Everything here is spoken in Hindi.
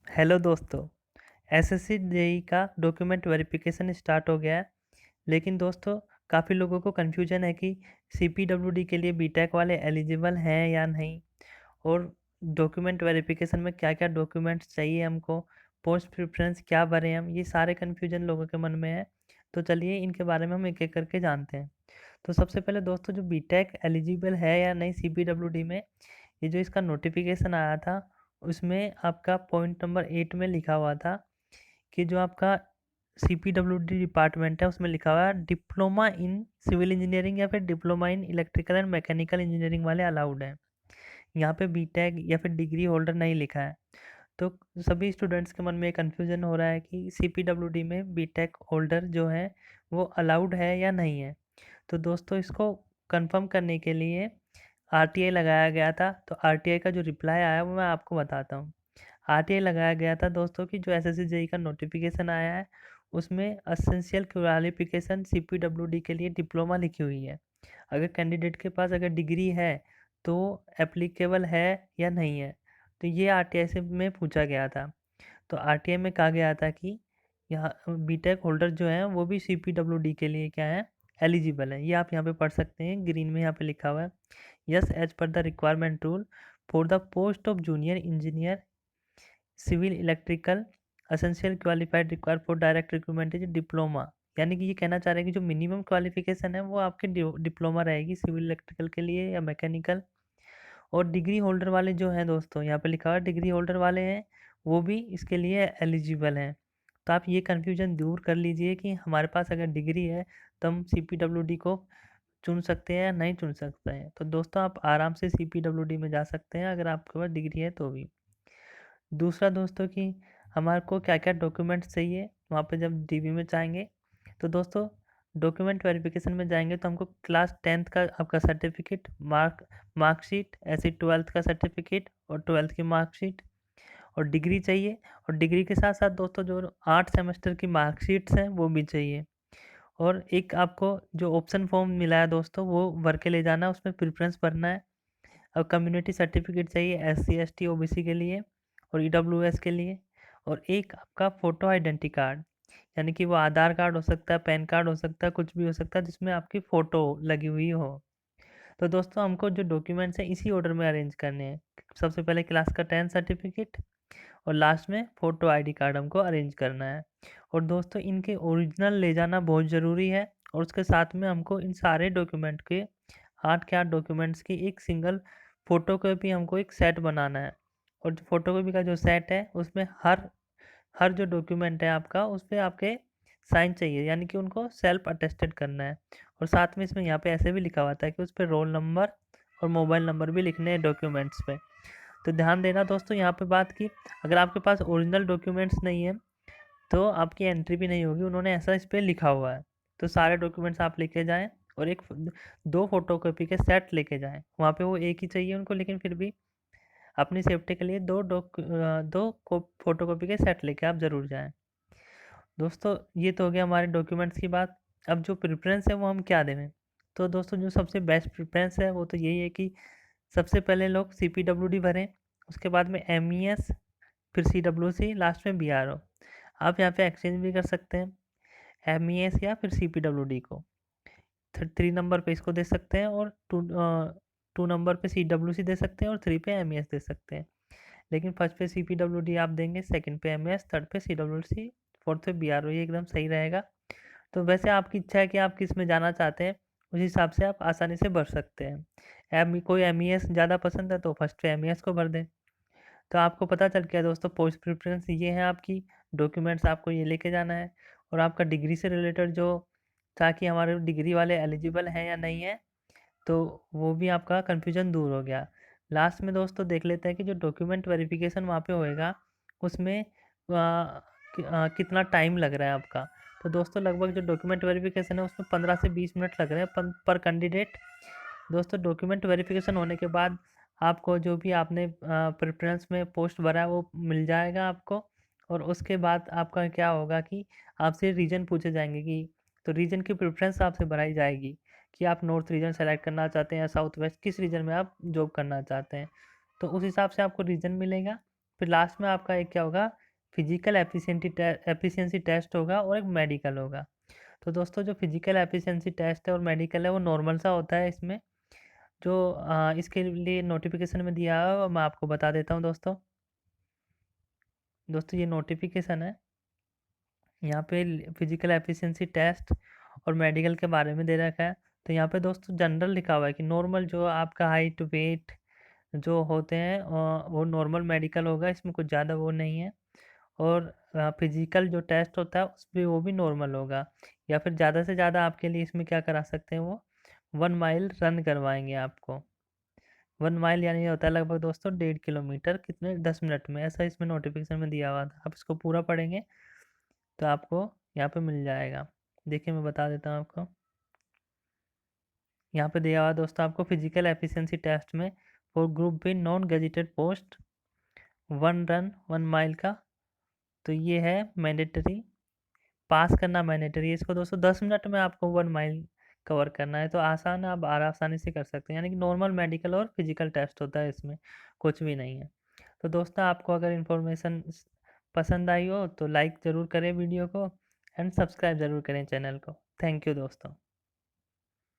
हेलो दोस्तों। एसएससी जेई का डॉक्यूमेंट वेरिफिकेशन स्टार्ट हो गया है। लेकिन दोस्तों, काफ़ी लोगों को कन्फ्यूजन है कि सीपीडब्ल्यूडी के लिए बीटेक वाले एलिजिबल हैं या नहीं, और डॉक्यूमेंट वेरिफिकेशन में क्या क्या डॉक्यूमेंट्स चाहिए हमको, पोस्ट प्रेफरेंस क्या भरें हम, ये सारे कन्फ्यूजन लोगों के मन में है। तो चलिए इनके बारे में हम एक एक करके जानते हैं। तो सबसे पहले दोस्तों, जो बीटेक एलिजिबल है या नहीं सीपीडब्ल्यूडी में, ये जो इसका नोटिफिकेशन आया था उसमें आपका पॉइंट नंबर 8 में लिखा हुआ था कि जो आपका सीपीडब्ल्यूडी डिपार्टमेंट है उसमें लिखा हुआ है डिप्लोमा इन सिविल इंजीनियरिंग या फिर diploma in electrical and mechanical engineering वाले अलाउड हैं। यहाँ पे बीटेक या फिर डिग्री होल्डर नहीं लिखा है। तो सभी स्टूडेंट्स के मन में कन्फ्यूजन हो रहा है कि सीपीडब्ल्यूडी में बीटेक होल्डर जो है वो अलाउड है या नहीं है। तो दोस्तों, इसको कंफर्म करने के लिए आरटीआई लगाया गया था। तो आरटीआई का जो रिप्लाई आया वो मैं आपको बताता हूँ। आरटीआई लगाया गया था दोस्तों कि जो एसएससी जेई का नोटिफिकेशन आया है उसमें असेंशियल क्वालिफिकेशन सीपीडब्ल्यूडी के लिए डिप्लोमा लिखी हुई है। अगर कैंडिडेट के पास अगर डिग्री है तो एप्लीकेबल है या नहीं है। तो ये आरटीआई से में पूछा गया था। तो आरटीआई में कहा गया था कि यहाँ बीटेक होल्डर जो हैं वो भी सीपीडब्ल्यूडी के लिए क्या है, एलिजिबल है। ये आप यहाँ पे पढ़ सकते हैं, ग्रीन में यहाँ पे लिखा हुआ है, yes as per the requirement rule for the post of junior engineer civil electrical essential qualified require for direct recruitment is diploma. यानी कि ये कहना चाह रहे हैं कि जो मिनिमम क्वालिफिकेशन है वो आपकी डिप्लोमा रहेगी सिविल इलेक्ट्रिकल के लिए या मैकेनिकल। और डिग्री होल्डर वाले जो हैं दोस्तों, यहाँ पे लिखा हुआ है डिग्री होल्डर वाले हैं वो भी इसके लिए एलिजिबल हैं। तो आप ये कन्फ्यूजन दूर कर लीजिए कि हमारे पास अगर डिग्री है तो हम सीपीडब्ल्यूडी को चुन सकते हैं या नहीं चुन सकते हैं। तो दोस्तों, आप आराम से सीपीडब्ल्यूडी में जा सकते हैं अगर आपके पास डिग्री है तो भी। दूसरा दोस्तों कि हमारे को क्या क्या डॉक्यूमेंट्स चाहिए वहाँ पे जब डीबी में जाएंगे। तो दोस्तों, डॉक्यूमेंट वेरिफिकेशन में जाएंगे तो हमको क्लास 10th का आपका सर्टिफिकेट, मार्कशीट, ऐसे 12th का सर्टिफिकेट और 12th की मार्कशीट और डिग्री चाहिए। और डिग्री के साथ साथ दोस्तों जो 8 सेमेस्टर की मार्कशीट्स हैं वो भी चाहिए। और एक आपको जो ऑप्शन फॉर्म मिला है दोस्तों वो भर के ले जाना, उसमें प्रेफरेंस भरना है। और कम्युनिटी सर्टिफिकेट चाहिए एससी एसटी ओबीसी के लिए और ईडब्ल्यूएस के लिए। और एक आपका फ़ोटो आइडेंटिटी कार्ड, यानी कि वो आधार कार्ड हो सकता है, पैन कार्ड हो सकता है, कुछ भी हो सकता है जिसमें आपकी फ़ोटो लगी हुई हो। तो दोस्तों, हमको जो डॉक्यूमेंट्स हैं इसी ऑर्डर में अरेंज करने हैं। सबसे पहले क्लास का 10 सर्टिफिकेट और लास्ट में फ़ोटो आईडी कार्ड हमको अरेंज करना है। और दोस्तों, इनके ओरिजिनल ले जाना बहुत ज़रूरी है। और उसके साथ में हमको इन सारे डॉक्यूमेंट के 8 के 8 डॉक्यूमेंट्स की एक सिंगल फ़ोटोकॉपी हमको एक सेट बनाना है। और जो फ़ोटोकॉपी का जो सेट है उसमें हर हर जो डॉक्यूमेंट है आपका उस पर आपके साइन चाहिए, यानी कि उनको सेल्फ अटेस्टेड करना है। और साथ में इसमें यहाँ पे ऐसे भी लिखा हुआ था कि उस पर रोल नंबर और मोबाइल नंबर भी लिखने हैं डॉक्यूमेंट्स पे। तो ध्यान देना दोस्तों यहाँ पे बात की, अगर आपके पास ओरिजिनल डॉक्यूमेंट्स नहीं है तो आपकी एंट्री भी नहीं होगी। उन्होंने ऐसा इस पर लिखा हुआ है। तो सारे डॉक्यूमेंट्स आप लेके जाएं और एक दो फोटोकॉपी के सेट लेके जाएं। वहाँ पे वो एक ही चाहिए उनको, लेकिन फिर भी अपनी सेफ्टी के लिए दो फोटोकॉपी के सेट लेके आप ज़रूर जाएं। दोस्तों, ये तो हो गया हमारे डॉक्यूमेंट्स की बात। अब जो प्रेफरेंस है वो हम क्या दें। तो दोस्तों, जो सबसे बेस्ट प्रेफरेंस है वो तो यही है कि सबसे पहले लोग सीपीडब्ल्यूडी भरें, उसके बाद में एमईएस, फिर सीडब्ल्यूसी, लास्ट में बीआरओ। आप यहाँ पे एक्सचेंज भी कर सकते हैं, एमईएस या फिर सीपीडब्ल्यूडी को। 3 नंबर पे इसको दे सकते हैं और 2 नंबर पे सीडब्ल्यूसी दे सकते हैं और 3 पे एमईएस दे सकते हैं। लेकिन फर्स्ट पे सीपीडब्ल्यूडी आप देंगे, सेकंड पे एमईएस, थर्ड पे सीडब्ल्यूसी, फोर्थ पे बीआरओ, ये एकदम सही रहेगा। तो वैसे आपकी इच्छा है कि आप किस में जाना चाहते हैं, उस हिसाब से आप आसानी से भर सकते हैं। कोई एमईएस ज़्यादा पसंद है तो फर्स्ट पे एमईएस को भर दें। तो आपको पता चल गया दोस्तों, पोस्ट प्रेफरेंस ये है आपकी, डॉक्यूमेंट्स आपको ये लेके जाना है और आपका डिग्री से रिलेटेड जो, ताकि हमारे डिग्री वाले एलिजिबल हैं या नहीं है, तो वो भी आपका कन्फ्यूजन दूर हो गया। लास्ट में दोस्तों देख लेते हैं कि जो डॉक्यूमेंट वेरिफिकेशन वहाँ पे होएगा उसमें कितना टाइम लग रहा है आपका। तो दोस्तों, लगभग जो डॉक्यूमेंट वेरिफिकेशन है उसमें 15 से 20 मिनट लग रहे हैं पर कैंडिडेट। दोस्तों, डॉक्यूमेंट वेरिफिकेशन होने के बाद आपको जो भी आपने प्रेफरेंस में पोस्ट भरा है वो मिल जाएगा आपको। और उसके बाद आपका क्या होगा कि आपसे रीजन पूछे जाएंगे कि, तो रीजन की प्रेफरेंस आपसे भराई जाएगी कि आप नॉर्थ रीजन सेलेक्ट करना चाहते हैं या साउथ वेस्ट, किस रीजन में आप जॉब करना चाहते हैं। तो उस हिसाब से आपको रीजन मिलेगा फिर लास्ट में आपका एक क्या होगा, फिजिकल एफिशिएंसी टेस्ट होगा और एक मेडिकल होगा। तो दोस्तों जो फिजिकल एफिशिएंसी टेस्ट है और मेडिकल है वो नॉर्मल सा होता है इसमें। जो इसके लिए नोटिफिकेशन में दिया है वो मैं आपको बता देता हूँ दोस्तों। दोस्तों ये नोटिफिकेशन है, यहाँ पे फिजिकल एफिशिएंसी टेस्ट और मेडिकल के बारे में दे रखा है। तो यहाँ पे दोस्तों जनरल लिखा हुआ है कि नॉर्मल जो आपका हाइट वेट जो होते हैं वो नॉर्मल मेडिकल होगा, इसमें कुछ ज़्यादा वो नहीं है। और फिजिकल जो टेस्ट होता है उस पर वो भी नॉर्मल होगा। या फिर ज़्यादा से ज़्यादा आपके लिए इसमें क्या करा सकते हैं, वो 1 माइल रन करवाएंगे आपको। 1 माइल यानी ये होता है लगभग दोस्तों 1.5 किलोमीटर कितने 10 मिनट में, ऐसा इसमें नोटिफिकेशन में दिया हुआ था। आप इसको पूरा पढ़ेंगे तो आपको यहाँ पे मिल जाएगा। देखिए मैं बता देता हूँ आपको, यहाँ पे दिया हुआ दोस्तों आपको फिजिकल एफिशिएंसी टेस्ट में for group B non gazetted post 1 mile का। तो ये है मैंडेटरी, पास करना मैंडेटरी है इसको दोस्तों। 10 मिनट में आपको 1 माइल कवर करना है, तो आसान है, आप आसानी से कर सकते हैं। यानी कि नॉर्मल मेडिकल और फिजिकल टेस्ट होता है, इसमें कुछ भी नहीं है। तो दोस्तों आपको अगर इन्फॉर्मेशन पसंद आई हो तो लाइक ज़रूर करें वीडियो को एंड सब्सक्राइब ज़रूर करें चैनल को। थैंक यू दोस्तों।